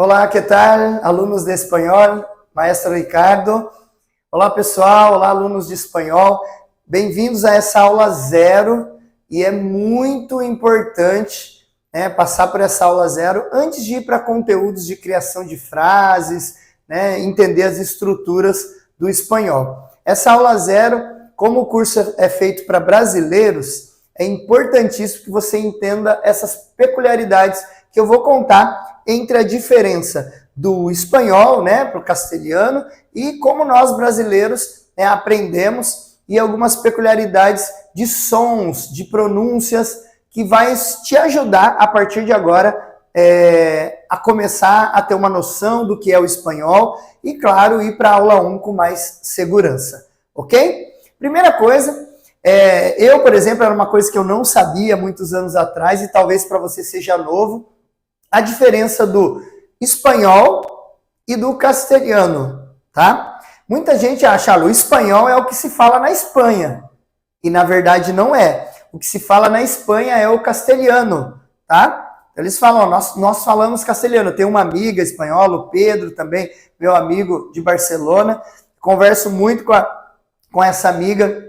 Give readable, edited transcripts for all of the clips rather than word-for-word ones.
Olá, que tal, alunos de espanhol, maestro Ricardo. Olá, pessoal, olá, alunos de espanhol. Bem-vindos a essa aula zero e é muito importante passar por essa aula zero antes de ir para conteúdos de criação de frases, entender as estruturas do espanhol. Essa aula zero, como o curso é feito para brasileiros, é importantíssimo que você entenda essas peculiaridades que eu vou contar entre a diferença do espanhol para o castelhano e como nós brasileiros aprendemos e algumas peculiaridades de sons, de pronúncias que vai te ajudar a partir de agora a começar a ter uma noção do que é o espanhol e, claro, ir para a aula 1 com mais segurança, ok? Primeira coisa, eu, por exemplo, era uma coisa que eu não sabia muitos anos atrás e talvez para você seja novo, a diferença do espanhol e do castelhano, tá? Muita gente acha que o espanhol é o que se fala na Espanha, e na verdade não é. O que se fala na Espanha é o castelhano, tá? Eles falam, nós falamos castelhano. Tem uma amiga espanhola, o Pedro também, meu amigo de Barcelona, converso muito com essa amiga,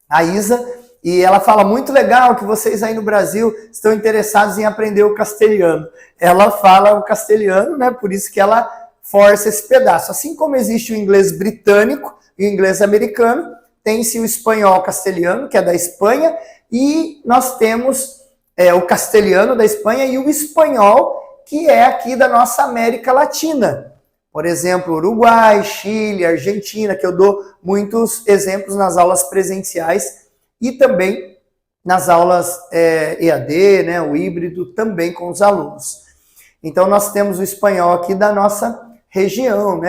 a Isa, e ela fala, muito legal que vocês aí no Brasil estão interessados em aprender o castelhano. Ela fala o castelhano, por isso que ela força esse pedaço. Assim como existe o inglês britânico e o inglês americano, tem-se o espanhol castelhano, que é da Espanha, e nós temos o castelhano da Espanha e o espanhol, que é aqui da nossa América Latina. Por exemplo, Uruguai, Chile, Argentina, que eu dou muitos exemplos nas aulas presenciais e também nas aulas EAD, o híbrido, também com os alunos. Então, nós temos o espanhol aqui da nossa região,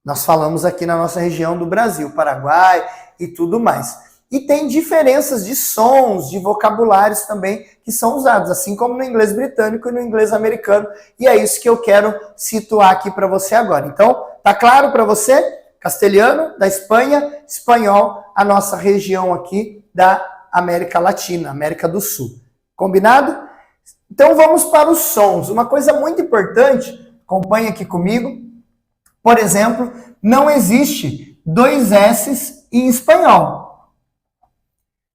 nós falamos aqui na nossa região do Brasil, Paraguai e tudo mais. E tem diferenças de sons, de vocabulários também que são usados, assim como no inglês britânico e no inglês americano. E é isso que eu quero situar aqui para você agora. Então, tá claro para você? Castelhano, da Espanha, espanhol, a nossa região aqui da América Latina, América do Sul. Combinado? Então vamos para os sons. Uma coisa muito importante, acompanhe aqui comigo. Por exemplo, não existe dois S's em espanhol.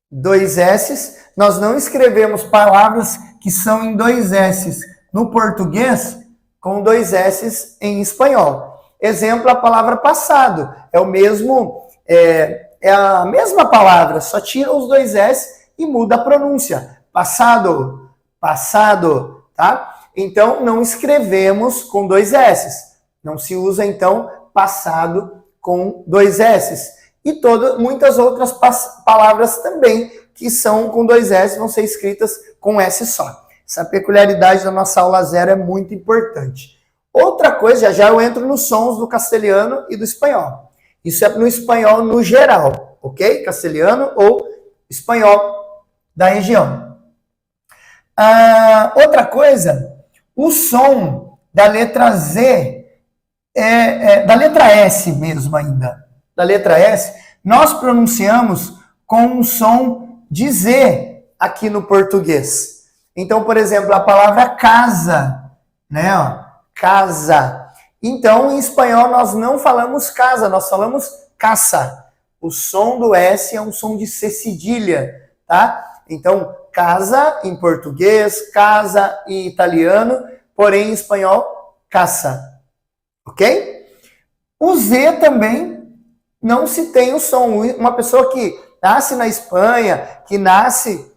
Dois S's, nós não escrevemos palavras que são em dois S's no português com dois S's em espanhol. Exemplo, a palavra passado. É a mesma palavra, só tira os dois S e muda a pronúncia. Passado, passado, tá? Então, não escrevemos com dois S. Não se usa, então, passado com dois S. E muitas outras palavras também que são com dois S vão ser escritas com S só. Essa peculiaridade da nossa aula zero é muito importante. Outra coisa, já eu entro nos sons do castelhano e do espanhol. Isso é no espanhol no geral, ok? Castelhano ou espanhol da região. Outra coisa, o som da letra Z, da letra S mesmo ainda, da letra S, nós pronunciamos com um som de Z aqui no português. Então, por exemplo, a palavra casa, casa. Então, em espanhol, nós não falamos casa, nós falamos caça. O som do S é um som de C cedilha, tá? Então, casa em português, casa em italiano, porém em espanhol, caça. Ok? O Z também não se tem o som. Uma pessoa que nasce na Espanha, que nasce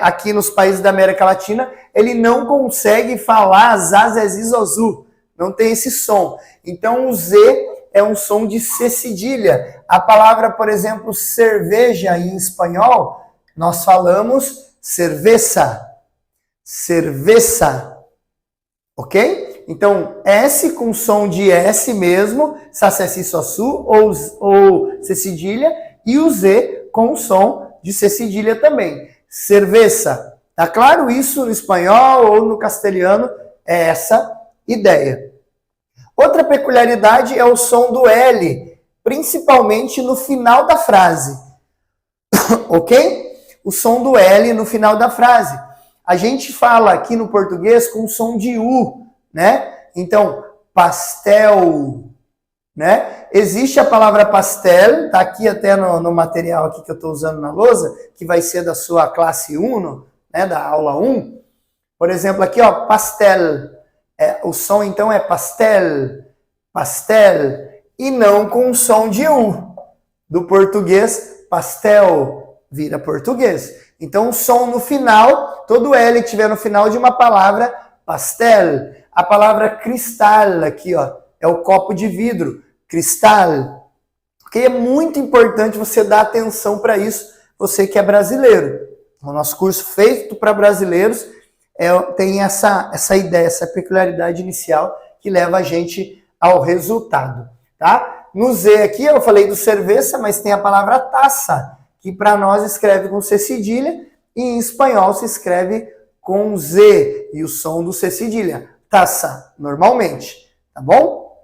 aqui nos países da América Latina, ele não consegue falar zazezizozu, não tem esse som. Então, o Z é um som de C cedilha. A palavra, por exemplo, cerveja em espanhol, nós falamos cerveza, cerveza, ok? Então, S com som de S mesmo, sacessisosu ou C cedilha, e o Z com som de C cedilha também. Cerveza. Tá claro isso no espanhol ou no castelhano? É essa ideia. Outra peculiaridade é o som do L, principalmente no final da frase. Ok? O som do L no final da frase. A gente fala aqui no português com som de U, né? Então, pastel, né? Existe a palavra pastel, tá aqui até no material aqui que eu estou usando na lousa, que vai ser da sua classe 1, né, da aula 1. Por exemplo, aqui, ó, pastel. O som, então, é pastel, pastel, e não com o som de U. Do português, pastel, vira português. Então, o som no final, todo L que tiver no final de uma palavra, pastel. A palavra cristal, aqui, ó, é o copo de vidro, cristal. Porque é muito importante você dar atenção para isso, você que é brasileiro. O nosso curso feito para brasileiros tem essa ideia, essa peculiaridade inicial que leva a gente ao resultado, tá? No Z aqui eu falei do cerveja, mas tem a palavra taça, que para nós escreve com C cedilha e em espanhol se escreve com Z e o som do C cedilha, taça, normalmente, tá bom?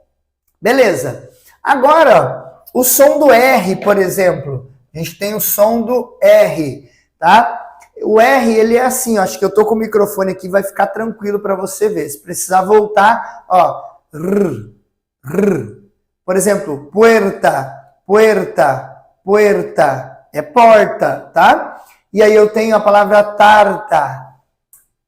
Beleza. Agora, o som do R, por exemplo, a gente tem o som do R, tá? O R, ele é assim, ó, acho que eu tô com o microfone aqui, vai ficar tranquilo para você ver. Se precisar voltar, ó, Por exemplo, puerta, puerta, puerta, é porta, tá? E aí eu tenho a palavra tarta,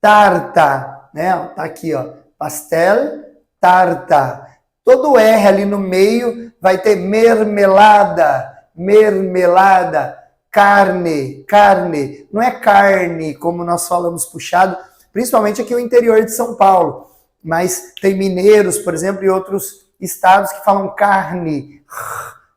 tarta, né? Tá aqui, ó, pastel, tarta. Todo R ali no meio vai ter mermelada, mermelada. Carne, carne, não é carne, como nós falamos puxado, principalmente aqui no interior de São Paulo, mas tem mineiros, por exemplo, e outros estados que falam carne,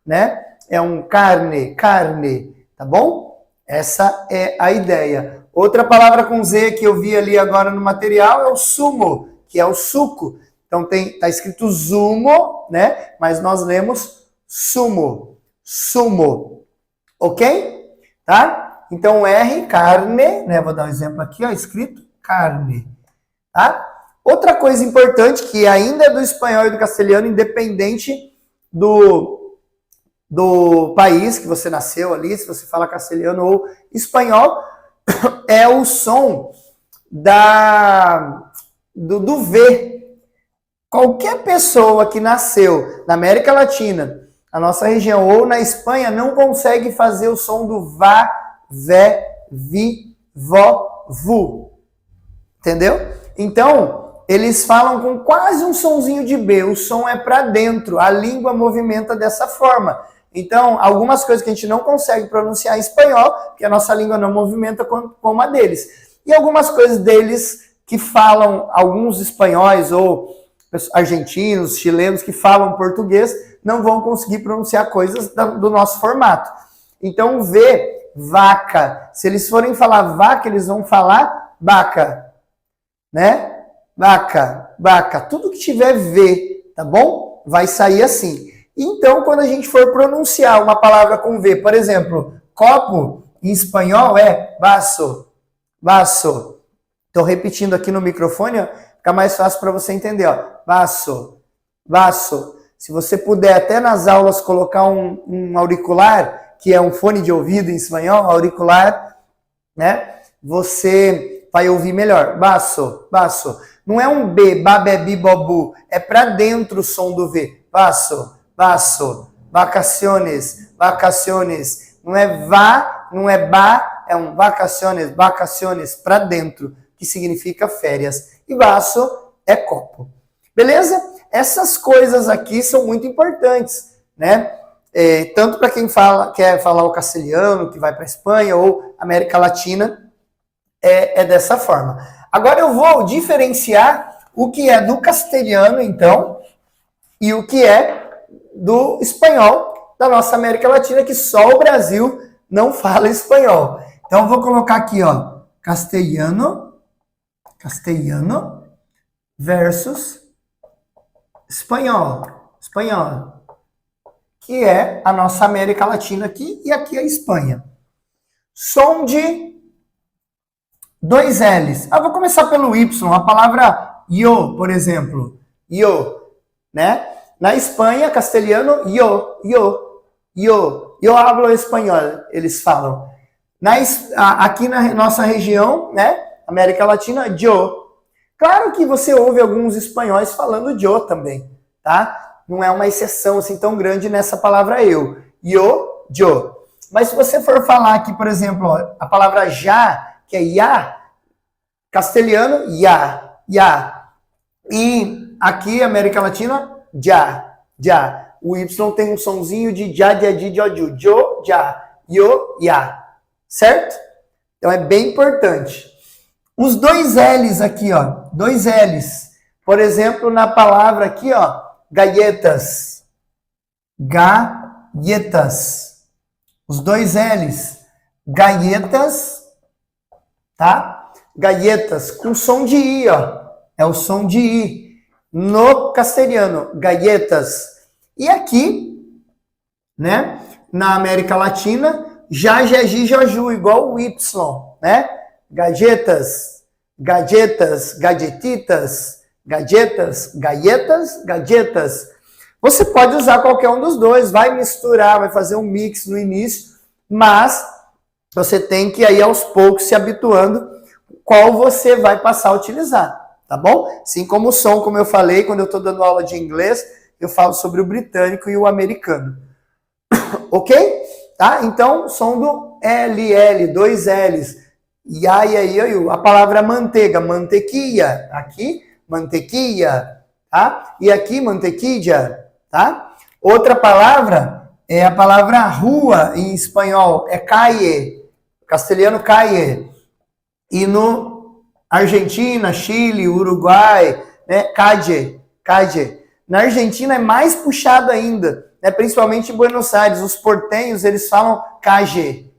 né? É um carne, carne, tá bom? Essa é a ideia. Outra palavra com Z que eu vi ali agora no material é o sumo, que é o suco. Então tá escrito zumo, né? Mas nós lemos sumo, sumo, ok? Tá? Então, R, carne, né? Vou dar um exemplo aqui, ó, escrito carne, tá? Outra coisa importante, que ainda é do espanhol e do castelhano, independente do país que você nasceu ali, se você fala castelhano ou espanhol, é o som do V. Qualquer pessoa que nasceu na América Latina, a nossa região, ou na Espanha, não consegue fazer o som do vá, vé, vi, vó, vu. Entendeu? Então, eles falam com quase um sonzinho de B. O som é para dentro. A língua movimenta dessa forma. Então, algumas coisas que a gente não consegue pronunciar em espanhol, que a nossa língua não movimenta como a deles. E algumas coisas deles que falam, alguns espanhóis ou argentinos, chilenos que falam português, não vão conseguir pronunciar coisas do nosso formato. Então, V, vaca. Se eles forem falar vaca, eles vão falar vaca, né? Vaca, vaca. Tudo que tiver V, tá bom? Vai sair assim. Então, quando a gente for pronunciar uma palavra com V, por exemplo, copo, em espanhol é vaso, vaso. Estou repetindo aqui no microfone, ó, fica mais fácil para você entender, ó. Vaso, vaso. Se você puder até nas aulas colocar um auricular, que é um fone de ouvido em espanhol, auricular, né? Você vai ouvir melhor. Vaso, vaso. Não é um B, babebi, bobu. É para dentro o som do V. Vaso, vaso. Vacaciones, vacaciones. Não é vá, não é ba, é um vacaciones, vacaciones, para dentro, que significa férias. E vaso é copo. Beleza? Essas coisas aqui são muito importantes, né? Tanto para quem quer falar o castelhano, que vai para a Espanha ou América Latina, é dessa forma. Agora eu vou diferenciar o que é do castelhano, então, e o que é do espanhol da nossa América Latina, que só o Brasil não fala espanhol. Então eu vou colocar aqui, ó, castelhano versus espanhol, que é a nossa América Latina aqui, e aqui é a Espanha. Som de 2 L's. Vou começar pelo Y, a palavra yo, por exemplo. Yo, né? Na Espanha, castelhano, yo hablo espanhol, eles falam. Aqui na nossa região, né? América Latina, yo. Claro que você ouve alguns espanhóis falando yo também, tá? Não é uma exceção assim tão grande nessa palavra eu. Yo. Mas se você for falar aqui, por exemplo, ó, a palavra já, que é ya, castelhano, ya. E aqui, América Latina, já. O Y tem um sonzinho de já, jo, já, yo, ya. Certo? Então é bem importante. Os dois L's aqui, ó. Dois L's. Por exemplo, na palavra aqui, ó. Galletas. Os dois L's. Galletas. Tá? Galletas. Com som de I, ó. É o som de I. No castelhano. Galletas. E aqui, né? Na América Latina, já, joju, igual o Y, né? Gadgetas, galletitas, galletas. Você pode usar qualquer um dos dois, vai misturar, vai fazer um mix no início, mas você tem que aí aos poucos se habituando qual você vai passar a utilizar, tá bom? Assim como o som, como eu falei, quando eu estou dando aula de inglês, eu falo sobre o britânico e o americano. Ok? Tá? Então, som do LL, dois L's. Ya. A palavra manteiga, mantequilla. Aqui, mantequilla. Tá? E aqui, mantequilla. Tá? Outra palavra é a palavra rua em espanhol. É calle. Castelhano, calle. E no Argentina, Chile, Uruguai, né? Calle. Na Argentina é mais puxado ainda. Né, principalmente em Buenos Aires, os portenhos, eles falam calle,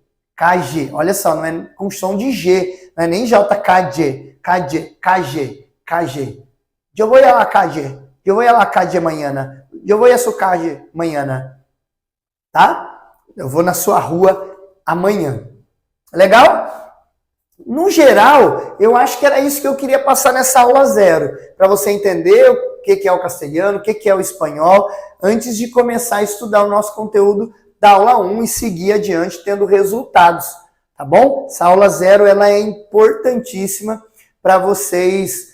olha só, não é com som de G, não é nem J, calle. Eu vou a la calle amanhã, eu vou a sua calle amanhã, tá? Eu vou na sua rua amanhã. Legal? No geral, eu acho que era isso que eu queria passar nessa aula 0, para você entender o que é o castelhano, o que é o espanhol, antes de começar a estudar o nosso conteúdo da aula 1 e seguir adiante tendo resultados, tá bom? Essa aula 0 ela é importantíssima para vocês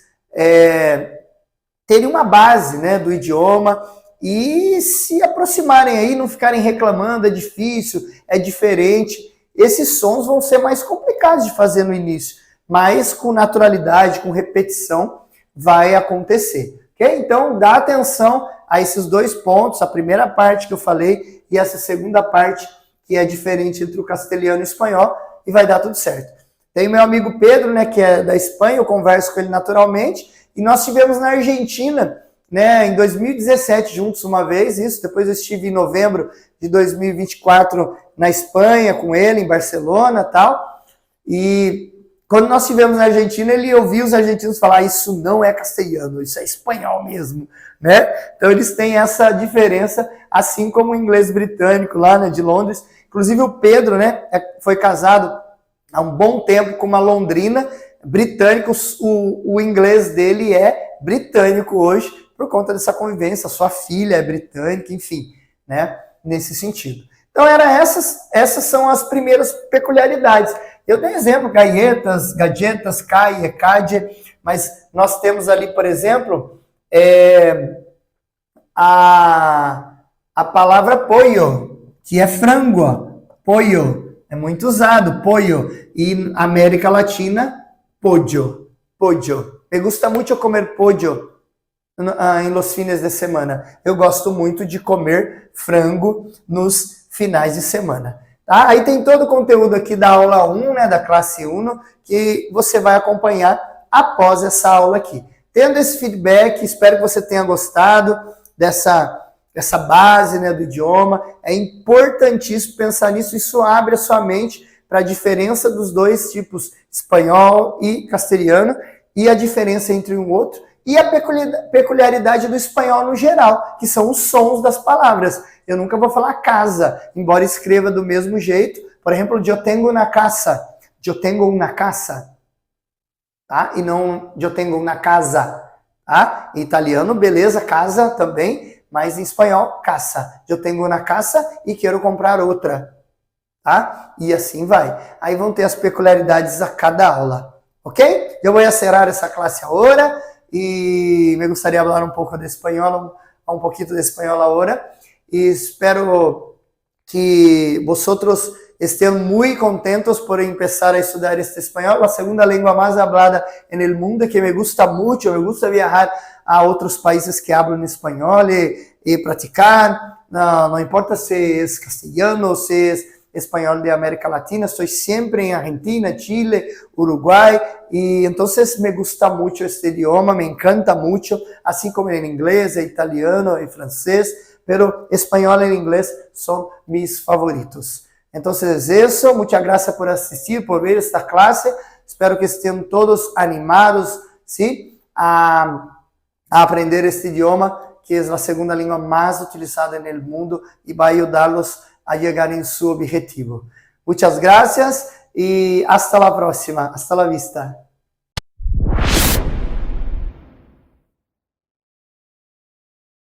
terem uma base, né, do idioma e se aproximarem aí, não ficarem reclamando, é difícil, é diferente. Esses sons vão ser mais complicados de fazer no início, mas com naturalidade, com repetição, vai acontecer. Okay? Então, dá atenção a esses dois pontos, a primeira parte que eu falei e essa segunda parte que é diferente entre o castelhano e o espanhol, e vai dar tudo certo. Tem meu amigo Pedro, né, que é da Espanha, eu converso com ele naturalmente, e nós estivemos na Argentina, né, em 2017 juntos uma vez, isso, depois eu estive em novembro de 2024 na Espanha com ele, em Barcelona e tal, e quando nós estivemos na Argentina, ele ouvia os argentinos falar, isso não é castelhano, isso é espanhol mesmo, né? Então eles têm essa diferença, assim como o inglês britânico lá, né, de Londres. Inclusive o Pedro, né, foi casado há um bom tempo com uma londrina britânica, o inglês dele é britânico hoje, por conta dessa convivência, sua filha é britânica, enfim, né, nesse sentido. Então essas são as primeiras peculiaridades. Eu dei exemplo, gadgetas, calle, mas nós temos ali, por exemplo, a palavra pollo, que é frango, pollo, é muito usado, pollo, e na América Latina, pollo. Me gusta muito comer pollo em los fines de semana. Eu gosto muito de comer frango nos finais de semana. Tá? Aí tem todo o conteúdo aqui da aula 1, né, da classe 1, que você vai acompanhar após essa aula aqui. Tendo esse feedback, espero que você tenha gostado dessa base, né, do idioma. É importantíssimo pensar nisso, isso abre a sua mente para a diferença dos dois tipos, espanhol e castelhano, e a diferença entre um e outro, e a peculiaridade do espanhol no geral, que são os sons das palavras. Eu nunca vou falar casa, embora escreva do mesmo jeito. Por exemplo, eu tenho una casa, tá? E não eu tenho una casa, tá? Em italiano, beleza, casa também, mas em espanhol, casa. Eu tenho una casa e quero comprar outra, tá? E assim vai. Aí vão ter as peculiaridades a cada aula, ¿Ok? Yo voy a cerrar esa clase ahora y me gustaría hablar un poco de español, un poquito de español ahora. Y espero que vosotros estén muy contentos por empezar a estudiar este español, la segunda lengua más hablada en el mundo, que me gusta mucho, me gusta viajar a otros países que hablan español y practicar, no importa si es castellano, si es español de América Latina, estoy siempre en Argentina, Chile, Uruguay, y entonces me gusta mucho este idioma, me encanta mucho, así como en inglés, italiano y francés, pero español e inglés son mis favoritos. Entonces eso, muchas gracias por asistir, por ver esta clase, espero que estén todos animados, ¿sí? A aprender este idioma, que es la segunda lengua más utilizada en el mundo y va a ayudarlos a llegar en su objetivo. Muchas gracias y hasta la próxima. Hasta la vista.